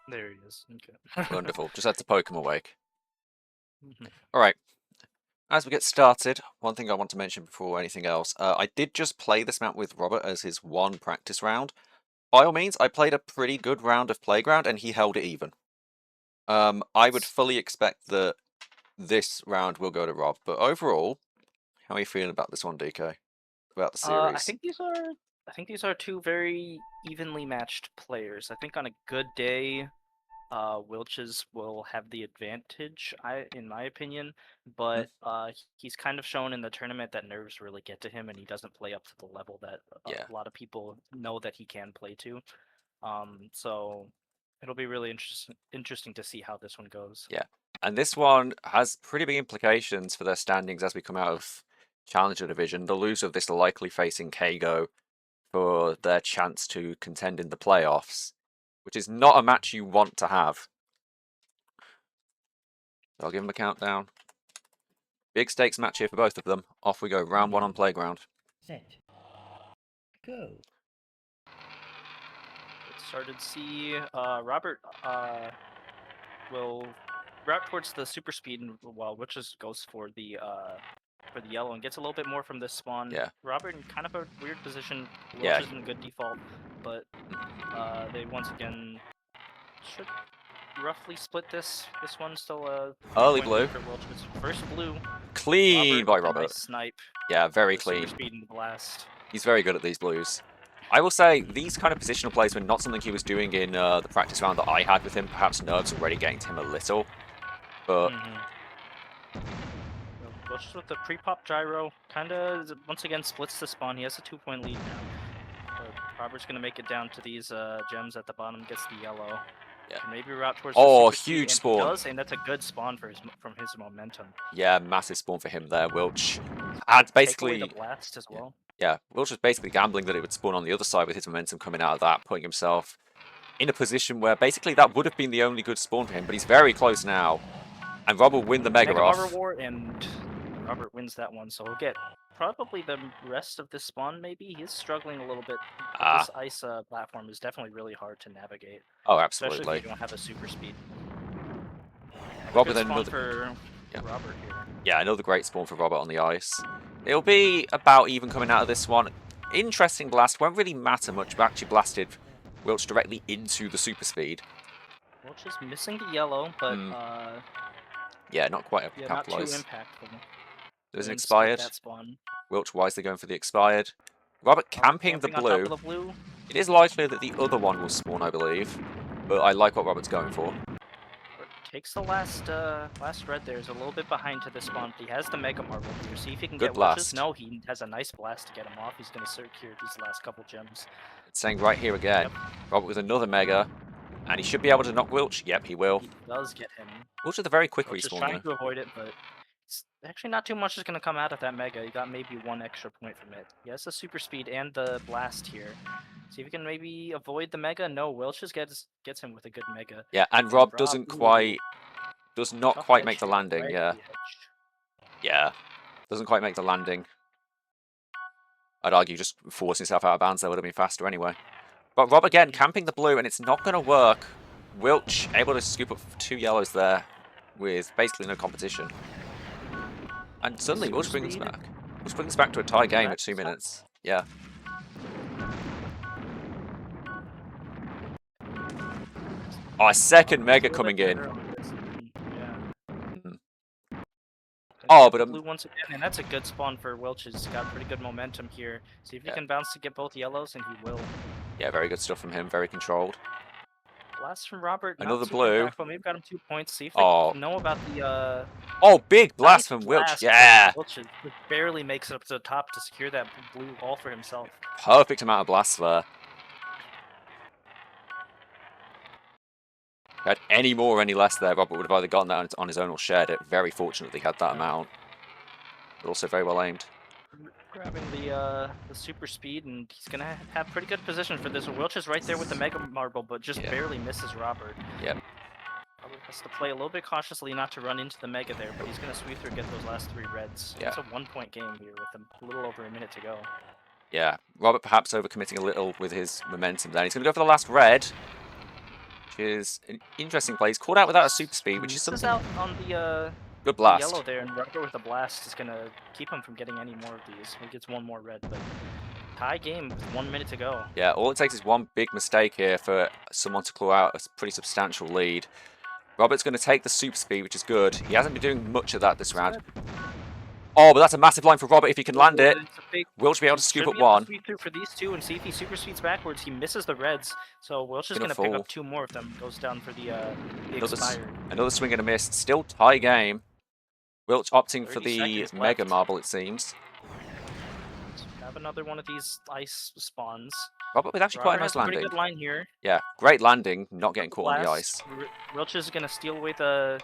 There he is. Okay. Wonderful. Just had to poke him awake. Mhm. All right. As we get started, one thing I want to mention before anything else, I did just play this map with Robert as his one practice round. By all means, I played a pretty good round of Playground and he held it even. I would fully expect that this round will go to Rob, but overall, how are you feeling about this one, DK? About the I series? think these are two very evenly matched players. I think on a good day, Wilchz will have the advantage, in my opinion, Hmm? but he's kind of shown in the tournament that nerves really get to him, and he doesn't play up to the level that Yeah, a lot of people know that he can play to. So it'll be really interesting to see how this one goes. yeah. And this one has pretty big implications for their standings as we come out of Challenger Division. The loser of this are likely facing Kago for their chance to contend in the playoffs, which is not a match you want to have. So I'll give them a countdown. Big stakes match here for both of them. Off we go, round one on Playground. Set. Go. It started to see Robert will route towards the super speed, and while Witches goes for the yellow and gets a little bit more from this spawn. Yeah, Robert in kind of a weird position. yeah. Wilch is in good default, but they once again should roughly split this. This one's still a Early 3-point blue. lead for Wilch's first blue. Clean Robert by with a Robert. nice snipe. Yeah, very The super clean. speed and the blast. He's very good at these blues. I will say, these kind of positional plays were not something he was doing in the practice round that I had with him. Perhaps nerves already getting to him a little. But Wilch's with the pre-pop gyro, kind of once again splits the spawn. He has a 2-point lead now. But Robert's gonna make it down to these gems at the bottom. Gets the yellow. yeah. Maybe route towards Oh, the super huge speed, and he spawn. does, and that's a good spawn for from his momentum. Yeah, massive spawn for him there, Wilch. And Take away the basically, blast as well. yeah, Wilch was basically gambling that it would spawn on the other side with his momentum coming out of that, putting himself in a position where basically that would have been the only good spawn for him, but he's very close now. And Rob will win the Mega Mega off. War, and Robert wins that one, so he'll get probably the rest of this spawn, maybe. He's struggling a little bit. This ice platform is definitely really hard to navigate. Oh, Especially absolutely. if you don't have a super speed. Rob Good with spawn another, for yeah. Robert here. Yeah, another great spawn for Robert on the ice. It'll be about even coming out of this one. Interesting blast. Won't really matter much, but actually blasted Wilch directly into the super speed. Wilch is missing the yellow, but yeah, not quite yeah, not too capitalized. impactful. There's an And split expired. that spawn. Wilch wisely going for the expired. Robert camping the On top blue. of the blue. It is likely that the other one will spawn, I believe. But I like what Robert's going for. Takes the last red there. Is a little bit behind to the spawn. He has the Mega Marble here. See if he can Good get blast. Wilch's. No, he has a nice blast to get him off. He's going to secure these last couple gems. It's saying right here again. Yep. Robert with another Mega. And he should be able to knock Wilch. Yep, he will. He does get him. Wilch with a very quick Wilch is respawn trying to avoid it, but it's actually not too much is going to come out of that Mega. He got maybe one extra point from it. He has the super speed and the blast here. See if he can maybe avoid the Mega. No, Wilch just gets him with a good Mega. Yeah, and Rob does not quite make the landing, right yeah. Yeah, doesn't quite make the landing. I'd argue just forcing himself out of bounds there would have been faster anyway. But Rob again, camping the blue, and it's not going to work. Wilch able to scoop up 2 yellows there with basically no competition. And suddenly Wilch brings us back. Wilch brings us back to a tie game at 2 minutes. Yeah. Oh, a second Mega coming in. Oh, but blue once again, and that's a good spawn for Wilch. He's got pretty good momentum here. See if he can bounce to get both yellows, and he will. Yeah, very good stuff from him. Very controlled. Blast from Robert. Another blue. But maybe got him 2 points. See if they know about the. Oh, big blast from Wilch. Yeah. Wilch barely makes it up to the top to secure that blue all for himself. Perfect amount of blasts there. If he had any more or any less there, Robert would have either gotten that on his own or shared it. Very fortunately had that amount. But also very well aimed. Grabbing the super speed, and he's going to have pretty good position for this. Wilch is right there with the Mega Marble, but just barely misses Robert. Yep. Robert has to play a little bit cautiously not to run into the Mega there, but he's going to sweep through and get those last 3 reds. Yeah. It's a 1-point game here with a little over a minute to go. Yeah, Robert perhaps overcommitting a little with his momentum there. He's going to go for the last red. is an interesting play. He's caught out without a super speed, which is This something... out on the Good the yellow blast. there, and Rubber with the blast is gonna keep him from getting any more of these. He gets one more red, but tie game with 1 minute to go. Yeah, all it takes is one big mistake here for someone to claw out a pretty substantial lead. Robert's going to take the super speed, which is good. He hasn't been doing much of that this round. Oh, but that's a massive line for Robert if he can land it. Wilchz be able to scoop up one. Speed through for these two and see if he super speeds backwards. He misses the reds, so Wilchz is Gonna going to pick fall. up 2 more of them. Goes down for the Another expired. Another swing and a miss. Still tie game. Wilchz opting for 30 the seconds Mega left. Marble, it seems. So we have another one of these ice spawns. Robert with actually quite a nice Pretty landing. good line here. Yeah, great landing, not getting caught on the ice. Wilchz is going to steal away the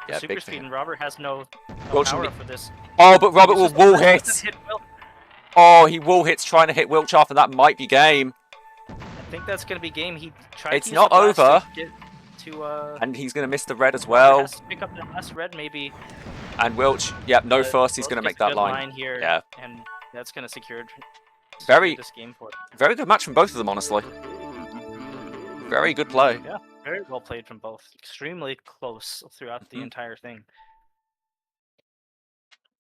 Yeah, super big for speed, him. and Robert has no Wilchz power will up for this. Oh, but Robert will Uses the wall red, hit. doesn't Will. Oh, he wall hits trying to hit Wilchz off, and that might be game. I think that's going to be game. He tried It's to use not the blast over. to get to, And he's going to miss the red as Robert well. has to pick up that last red, maybe. And Wilchz, yeah, no But first, he's Wilchz going to gets make a that good line. here, Yeah. and that's going to secure Very- this game for him. Very good match from both of them, honestly. Very good play. Yeah, very well played from both. Extremely close throughout the Mhm. entire thing.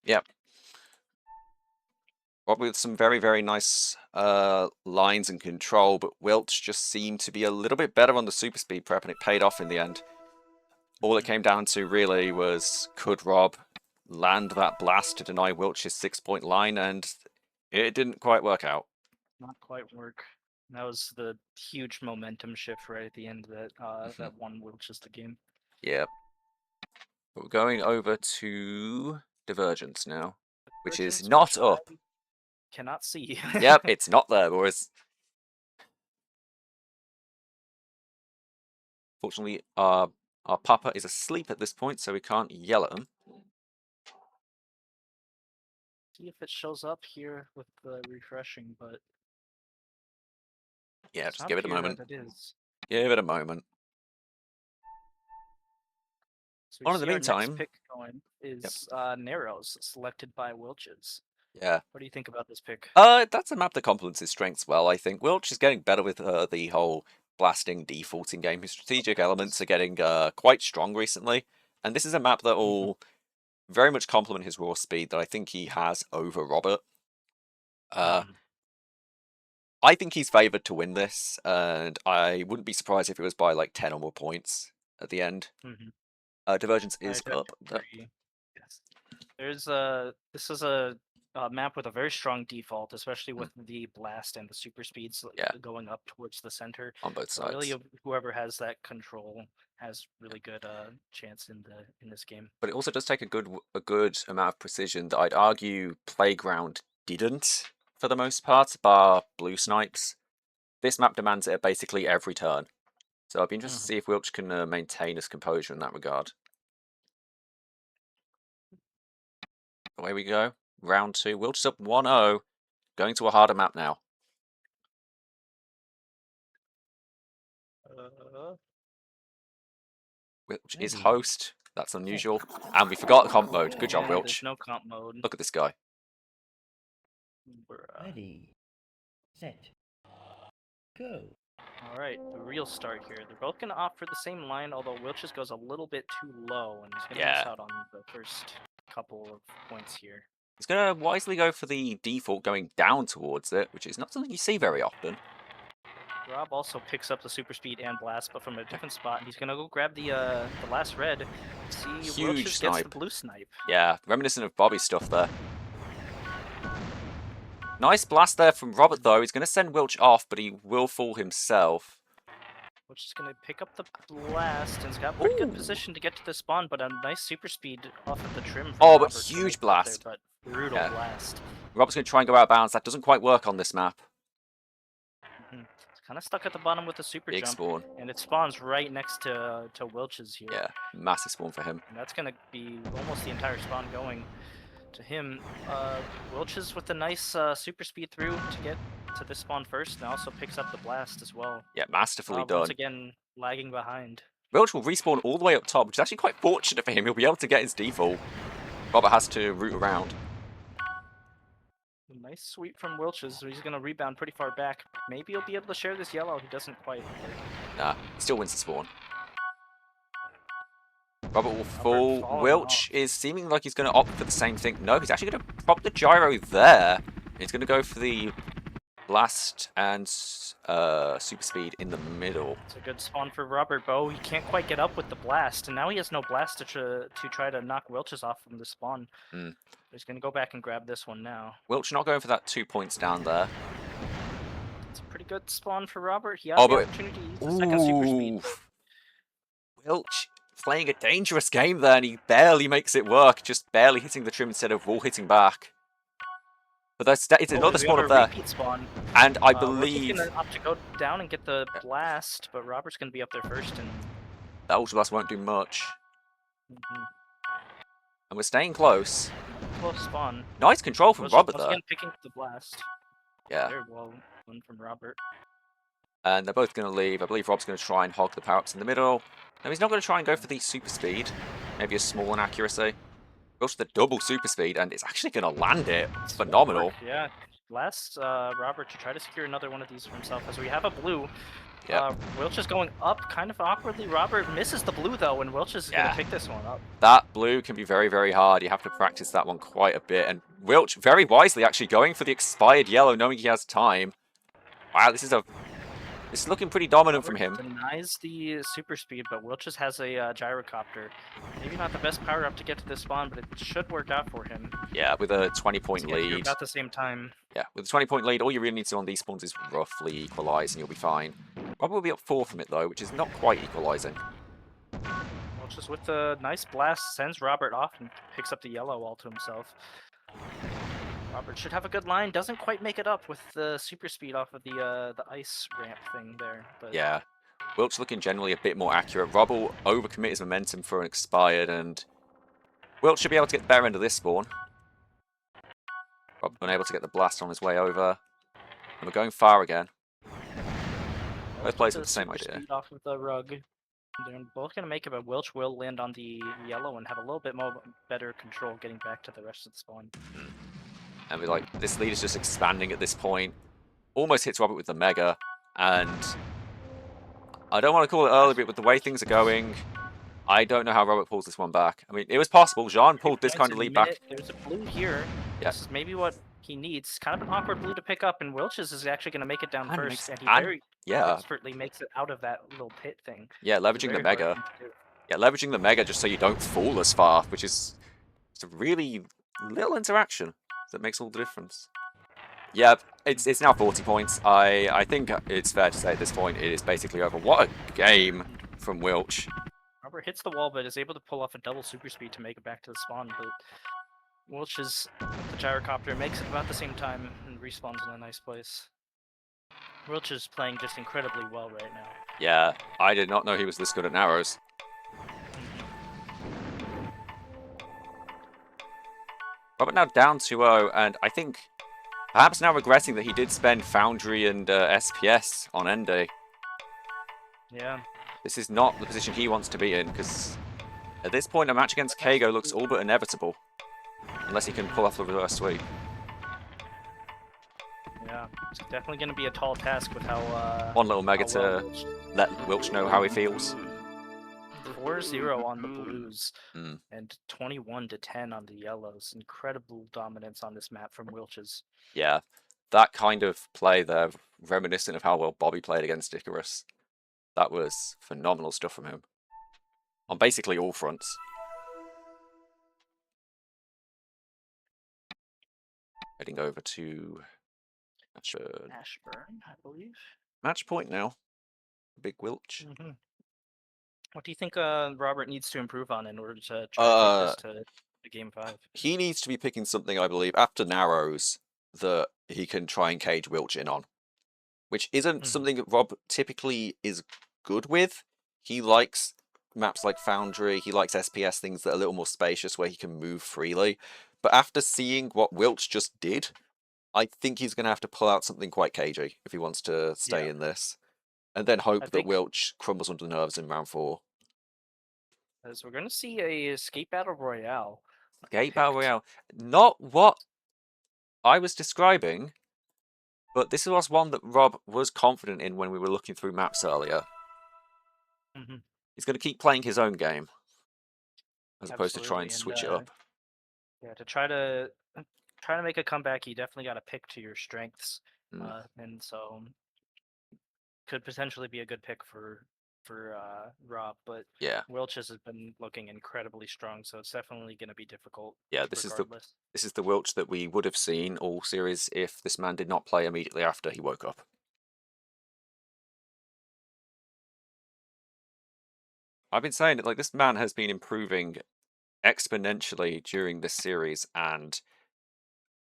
Yep. Robert with some very, very nice lines and control, but Wilchz just seemed to be a little bit better on the super speed prep, and it paid off in the end. All it came down to really was, could Rob land that blast to deny Wilch's 6-point line, and it didn't quite work out. Not quite work. That was the huge momentum shift right at the end that that won Wilchz the game. Yeah. But we're going over to Divergence now, which is Divergence, not which up. I cannot see. Yep, it's not there, boys. Fortunately, our Papa is asleep at this point, so we can't yell at him. See if it shows up here with the refreshing, but Yeah, it's just not give it a appear moment. that it is. Give it a moment. So On we in the see our next meantime- pick going is Narrows, selected by Wilchz. Yeah. What do you think about this pick? That's a map that complements his strengths well, I think. Wilchz is getting better with the whole blasting, defaulting game. His strategic elements are getting quite strong recently. And this is a map that will very much complement his raw speed that I think he has over Robert. I think he's favoured to win this, and I wouldn't be surprised if it was by like 10 or more points at the end. Divergence is I up. agree. Yes. This is a map with a very strong default, especially with the blast and the super speeds Yeah. going up towards the center. On both So sides. really, whoever has that control has really good chance in this game. But it also does take a good amount of precision that I'd argue Playground didn't for the most part, bar Blue Snipes. This map demands it at basically every turn. So I'd be interested to see if Wilchz can maintain his composure in that regard. Away we go. Round 2. Wilchz up 1-0. Going to a harder map now. Wilchz is Ready. host. That's unusual. And we forgot comp mode. Good job, Yeah, Wilchz. there's no comp mode. Look at this guy. We're, Ready, set, go. all right, the real start here. They're both going to opt for the same line, although Wilchz goes a little bit too low, and he's going to miss Yeah. out on the first couple of points here. He's going to wisely go for the default going down towards it, which is not something you see very often. Rob also picks up the super speed and blast, but from a different spot, and he's going to go grab the last red. See, Huge Wilchz gets snipe. the blue snipe. Yeah, reminiscent of Bobby's stuff there. Nice blast there from Robert, though. He's going to send Wilchz off, but he will fall himself. Which is going to pick up the blast, and he's got pretty good Ooh. position to get to the spawn, but a nice super speed off of the trim. From Oh, but Robert to huge make it up blast. there, but brutal Yeah. blast. Robert's going to try and go out of bounds. That doesn't quite work on this map. It's kind of stuck at the bottom with the super Big jump, spawn. and it spawns right next to Wilchz here. Yeah, massive spawn for him. And that's going to be almost the entire spawn going to him. Wilchz with the nice super speed through to get to this spawn first, and also picks up the blast as well. Yeah, masterfully done. Once again, lagging behind. Wilchz will respawn all the way up top, which is actually quite fortunate for him. He'll be able to get his default. Robert has to root around. Nice sweep from Wilchz. He's going to rebound pretty far back. Maybe he'll be able to share this yellow. He doesn't quite. Nah, he still wins the spawn. Robert will Robert fall. falling Wilchz off. is seeming like he's going to opt for the same thing. No, he's actually going to prop the gyro there. He's going to go for the blast and super speed in the middle. It's a good spawn for Robert Bow. He can't quite get up with the blast, and now he has no blast to try to knock Wilchz off from the spawn. Mm. He's going to go back and grab this one now. Wilchz not going for that 2 points down there. It's a pretty good spawn for Robert. He has Oh, the but- opportunity to use the second super speed. Wilchz playing a dangerous game there, and he barely makes it work, just barely hitting the trim instead of wall hitting back. But it's another we spawn got up a there, repeat spawn. and I Wilchz believe is going to opt to go down and get the blast, but Robert's going to be up there first. And that ultra blast won't do much. Mhm. And we're staying close. Close spawn. Nice control from Wilchz Robert once there. again picking up the blast. Yeah, Very well done from Robert. and they're both going to leave. I believe Rob's going to try and hog the power-ups in the middle. No, he's not going to try and go for the super speed. Maybe a small inaccuracy. Goes for the double super speed, and it's actually going to land it. Phenomenal. Yeah. Last Robert to try to secure another one of these for himself, as we have a blue. Yep. Wilchz is going up kind of awkwardly. Robert misses the blue though, and Wilchz is going Yeah. to pick this one up. That blue can be very, very hard. You have to practice that one quite a bit. And Wilchz, very wisely, actually going for the expired yellow, knowing he has time. Wow, this is looking pretty dominant from him. Denies the super speed, but Wilchz has a gyrocopter. Maybe not the best power up to get to this spawn, but it should work out for him. Yeah, with a 20-point Let's get here lead. about the same time. Yeah, with a 20-point lead, all you really need to do on these spawns is roughly equalise, and you'll be fine. Robert will be up 4 from it, though, which is not quite equalising. Wilchz with the nice blast sends Robert off and picks up the yellow all to himself. Robert should have a good line. Doesn't quite make it up with the super speed off of the ice ramp thing there. But Yeah, Wilchz looking generally a bit more accurate. Rob will overcommit his momentum for an expired, and Wilchz should be able to get the better end of this spawn. Rob unable to get the blast on his way over. And we're going far again. Both players with the same super idea. speed off of the rug. They're both going to make it, but Wilchz will land on the yellow and have a little bit more better control getting back to the rest of the spawn. And we're like, this lead is just expanding at this point. Almost hits Robert with the mega, and I don't want to call it early, but with the way things are going, I don't know how Robert pulls this one back. I mean, it was possible. Jean pulled this kind of lead back. There's a blue here. Yeah. This is maybe what he needs. Kind of an awkward blue to pick up, and Wilchz is actually going to make it down And first, makes- and he and- very Yeah, expertly makes it out of that little pit thing. yeah, leveraging the Very hard mega. thing to do. Yeah, leveraging the mega just so you don't fall as far, which is it's a really little interaction that makes all the difference. Yeah, it's now 40 points. I think it's fair to say at this point it is basically over. What a game from Wilchz. Robert hits the wall, but is able to pull off a double super speed to make it back to the spawn. But Wilchz is the gyrocopter, makes it about the same time, and respawns in a nice place. Wilchz is playing just incredibly well right now. Yeah, I did not know he was this good at narrows. Robert now down 2-0, and I think perhaps now regretting that he did spend Foundry and SPS on Ende. Yeah, This is not the position he wants to be in, because at this point a match against Kago looks all but inevitable. Unless he can pull off the reverse sweep. yeah. It's definitely going to be a tall task with how... One little mega how well to Wilchz- let Wilchz know how he feels. 4-0 on the blues Mm. and 21-10 on the yellows. Incredible dominance on this map from Wilchz. Yeah, that kind of play there, reminiscent of how well Bobby played against Icarus. That was phenomenal stuff from him. On basically all fronts. Heading over to Ashburn. Ashburn, I believe. Match point now. Big Wilchz. Mhm. What do you think Robert needs to improve on in order to try to take this to game 5? He needs to be picking something, I believe, after narrows that he can try and cage Wilchz in on. Which isn't something that Rob typically is good with. He likes maps like Foundry, he likes SPS, things that are a little more spacious where he can move freely. But after seeing what Wilchz just did, I think he's going to have to pull out something quite cagey if he wants to stay Yeah. in this. And then hope that think- Wilchz crumbles under the nerves in round 4. As we're going to see a skate battle royale. Gate Battle picked. Royale. Not what I was describing, but this was one that Rob was confident in when we were looking through maps earlier. Mhm. He's going to keep playing his own game, as opposed to try and Absolutely, and switch it up. yeah, to try to make a comeback, you definitely got to pick to your strengths, Mm. and so could potentially be a good pick for Rob. But Yeah, Wilchz has been looking incredibly strong, so it's definitely going to be difficult. yeah. This is regardless. the Wilchz that we would have seen all series if this man did not play immediately after he woke up. I've been saying it, like, this man has been improving exponentially during this series, and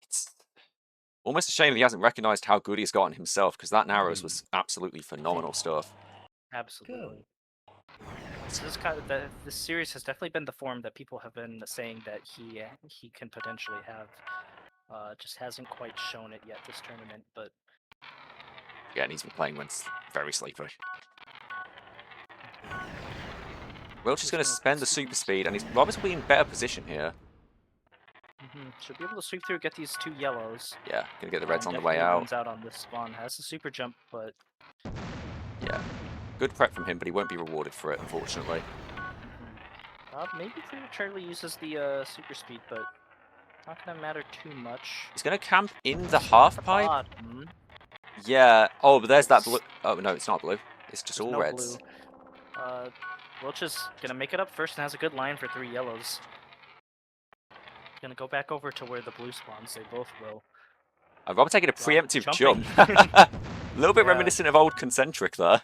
it's almost a shame he hasn't recognized how good he's gotten himself, because that Narrows was absolutely phenomenal stuff. Absolutely. Go. This is this series has definitely been the form that people have been saying that he can potentially have. Just hasn't quite shown it yet this tournament, but Again, he's been playing when very sleepy. Wilchz is going to spend the super speed, and Roberts will be in better position here. Should be able to sweep through, get these 2 yellows. Yeah, going to get the reds on the way Definitely out. wins out on this spawn. Has a super jump, but Yeah, good prep from him, but he won't be rewarded for it, unfortunately. Maybe prematurely uses the super speed, but not gonna matter too much. He's going to camp in the half pipe. Bottom. Yeah. Oh, but there's that blue. Oh no, it's not blue. It's just There's all no reds. blue. Wilchz is gonna make it up first and has a good line for 3 yellows. Gonna go back over to where the blue spawns. They both will. Robert taking a preemptive jumping. jump. A little bit Yeah. reminiscent of old Concentric there.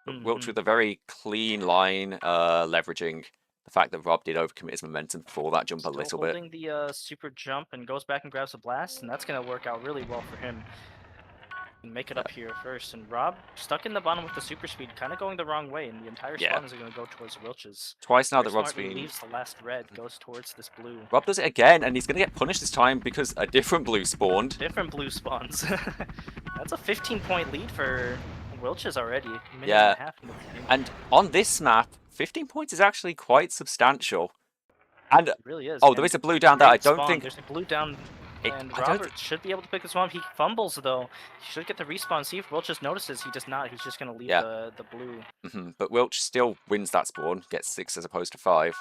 But Wilchz Mhm. with a very clean line, leveraging the fact that Rob did overcommit his momentum before that jump a little bit. Holding the super jump and goes back and grabs a blast, and that's gonna work out really well for him. And make it up here first, and Rob stuck in the bottom with the super speed, kind of going the wrong way, and the entire spawn is going to go towards Wilchz. Twice now Very that Rob's smartly been... leaves the last red, goes towards this blue. Rob does it again, and he's going to get punished this time because a different blue spawned. Different blue spawns. That's a 15-point lead for Wilchz already. Yeah, and on this map, 15 points is actually quite substantial. And it really is. oh, there is a blue down there. I don't think there's a blue down. And I don't Robert should be able to pick this one. He fumbles though. He should get the respawn. See if Wilchz notices. He does not. He's just gonna leave the blue. But Wilchz still wins that spawn, gets 6 as opposed to 5.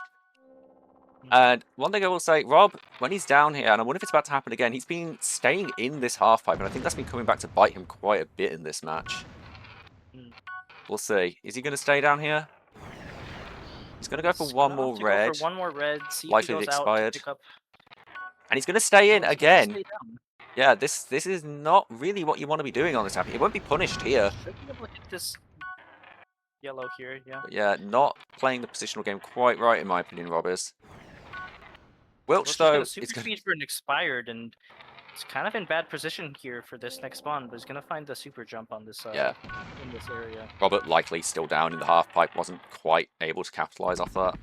And one thing I will say, Rob, when he's down here, and I wonder if it's about to happen again, he's been staying in this half pipe, and I think that's been coming back to bite him quite a bit in this match. We'll see. Is he going to stay down here? He's going to go for one more red. One more red. See if Likely he goes expired. out to pick up. And he's going to stay in again. Yeah, this is not really what you want to be doing on this map. He won't be punished here. Should be able to hit this yellow here, yeah. But yeah, not playing the positional game quite right, in my opinion, Rob is. Wilchz, though, super speed for an expired, and it's kind of in bad position here for this next spawn, but he's going to find the super jump on this in this area. Robert likely still down in the half pipe, wasn't quite able to capitalize off that.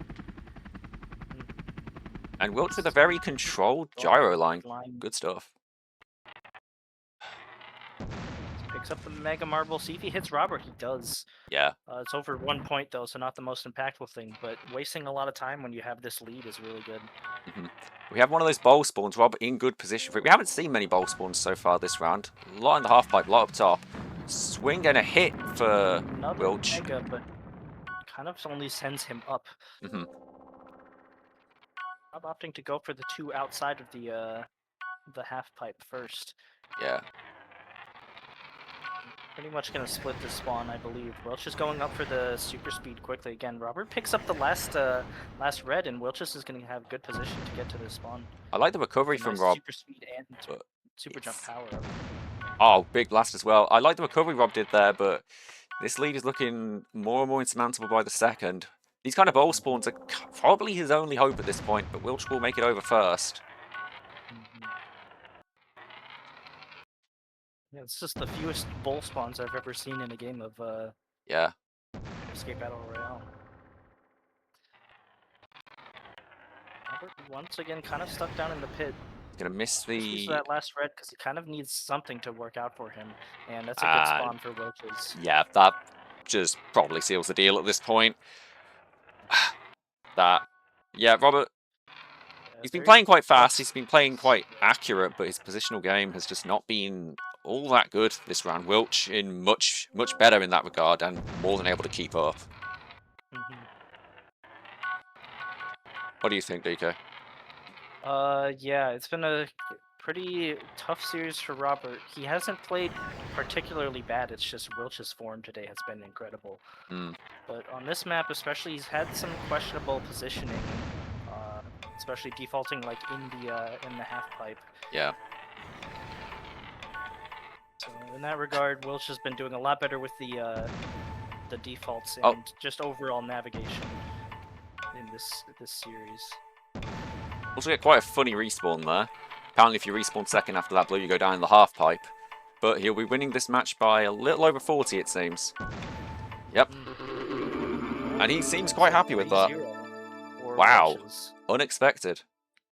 And Wilchz with a very controlled gyro line. Good stuff. Picks up the Mega Marble. See if he hits Robert. He does. Yeah. It's over 1 point, though, so not the most impactful thing. But wasting a lot of time when you have this lead is really good. We have one of those bowl spawns. Rob in good position for it. We haven't seen many bowl spawns so far this round. A lot in the half pipe, a lot up top. Swing and a hit for Wilchz. Mega, but kind of only sends him up. I'm opting to go for the 2 outside of the half pipe first. Yeah. Pretty much gonna split this spawn, I believe. Wilchz is going up for the super speed quickly again. Robert picks up the last red, and Wilchz is gonna have good position to get to this spawn. I like the recovery from Rob. Super speed and super jump power up. Oh, big blast as well. I like the recovery Rob did there, but this lead is looking more and more insurmountable by the second. These kind of bowl spawns are probably his only hope at this point, but Wilchz will make it over first. Yeah, it's just the fewest bowl spawns I've ever seen in a game of Escape Battle Royale. Robert once again kind of stuck down in the pit. Gonna miss that last red because he kind of needs something to work out for him, and that's a good spawn for Wilchz. Yeah, that just probably seals the deal at this point. Yeah, Robert. He's been very playing quite tough. fast, he's been playing quite accurate, but his positional game has just not been all that good this round. Wilchz in much better in that regard and more than able to keep up. Mhm. What do you think, DK? Yeah, it's been a pretty tough series for Robert. He hasn't played particularly bad. It's just Wilch's form today has been incredible. Hmm. But on this map, especially, he's had some questionable positioning, especially defaulting like in the half pipe. Yeah. So in that regard, Wilchz has been doing a lot better with the defaults and Oh. just overall navigation in this series. Also get quite a funny respawn there. Apparently if you respawn second after that blue, you go down in the half pipe. But he'll be winning this match by a little over 40, it seems. Yep. And he seems quite happy with that. 3-0 for Wow. Wilchz. Unexpected.